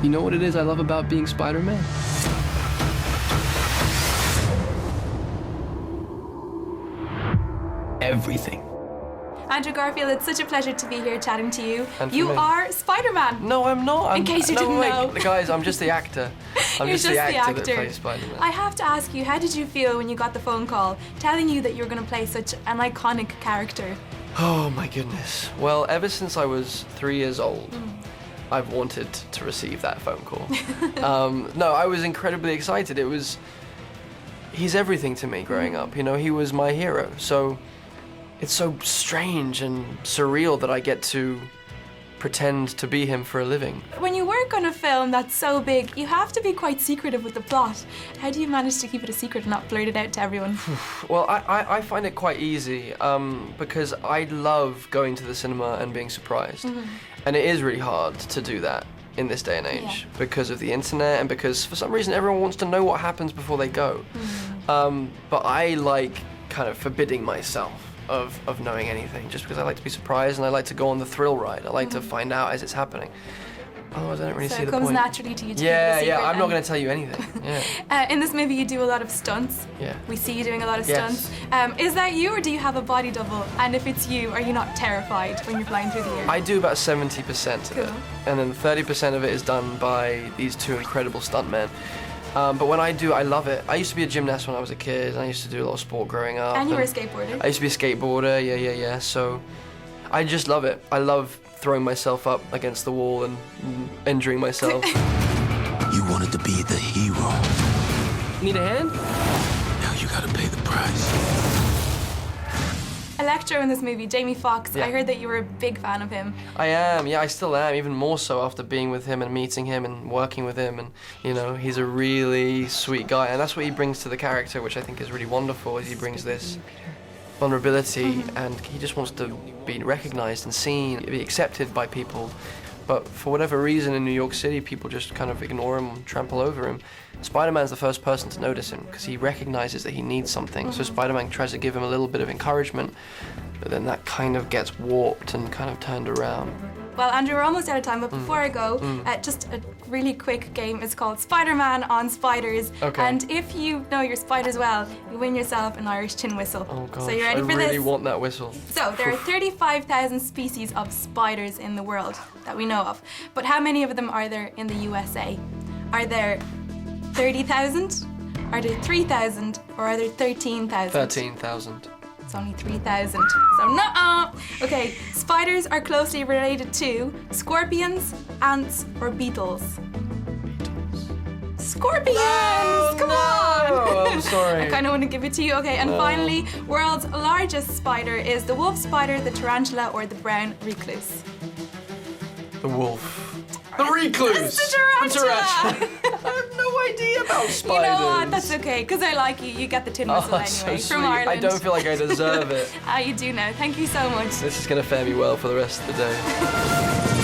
You know what it is I love about being Spider-Man? Everything. Andrew Garfield, it's such a pleasure to be here chatting to you. And for You me. are Spider-Man. No, I'm not. In case you no, didn't wait, know. Guys, I'm just the actor. I'm You're just the actor that plays Spider-Man. I have to ask you, how did you feel when you got the phone call telling you that you were going to play such an iconic character? Oh my goodness. Well, ever since I was 3 years old, I've wanted to receive that phone call. No, I was incredibly excited. He's everything to me growing up. You know, he was my hero. So it's so strange and surreal that I get to pretend to be him for a living. When you work on a film that's so big, you have to be quite secretive with the plot. How do you manage to keep it a secret and not blurt it out to everyone? Well, I find it quite easy because I love going to the cinema and being surprised. And it is really hard to do that in this day and age because of the internet and because for some reason everyone wants to know what happens before they go. But I like kind of forbidding myself of knowing anything just because I like to be surprised and I like to go on the thrill ride. I like to find out as it's happening. Otherwise I don't really see the point. So it comes naturally to you to keep it a Yeah, secret. I'm not going to tell you anything. Yeah. In this movie you do a lot of stunts. Yeah. We see you doing a lot of Yes. stunts. Is that you or do you have a body double? And if it's you, are you not terrified when you're flying through the air? I do about 70% of it. And then 30% of it is done by these two incredible stuntmen. But when I do, I love it. I used to be a gymnast when I was a kid. I used to do a lot of sport growing up. And you were a skateboarder. I used to be a skateboarder, yeah. So I just love it. I love throwing myself up against the wall and injuring myself. You wanted to be the hero. Need a hand? Now you gotta pay the price. Electro in this movie, Jamie Foxx, Yeah. I heard that you were a big fan of him. I am, yeah, I still am, even more so after being with him and meeting him and working with him. And, you know, he's a really sweet guy. And that's what he brings to the character, which I think is really wonderful, is he brings this vulnerability and he just wants to be recognized and seen, be accepted by people. But for whatever reason in New York City, people just kind of ignore him, trample over him. Spider-Man's the first person to notice him because he recognizes that he needs something. So Spider-Man tries to give him a little bit of encouragement, but then that kind of gets warped and kind of turned around. Well, Andrew, we're almost out of time, but before I go, just a really quick game. It's called Spider-Man on Spiders. Okay. And if you know your spiders well, you win yourself an Irish Tinwhistle. Oh gosh, So you ready for I really this? want that whistle. So there are 35,000 species of spiders in the world that we know of. But how many of them are there in the USA? Are there 30,000? Are there 3,000? Or are there 13,000? 13,000. It's only 3,000. So nuh-uh. Okay, spiders are closely related to scorpions, ants, or beetles. Scorpions! Come on! Oh, I'm sorry. I kind of want to give it to you. Okay, and finally, world's largest spider is the wolf spider, the tarantula, or the brown recluse. The wolf. The recluse! It's the tarantula! I have no idea about spiders. You know what? That's okay, because I like you. You get the tin whistle that's anyway so from sweet. Ireland. I don't feel like I deserve it. You do now. Thank you so much. This is going to fare me well for the rest of the day.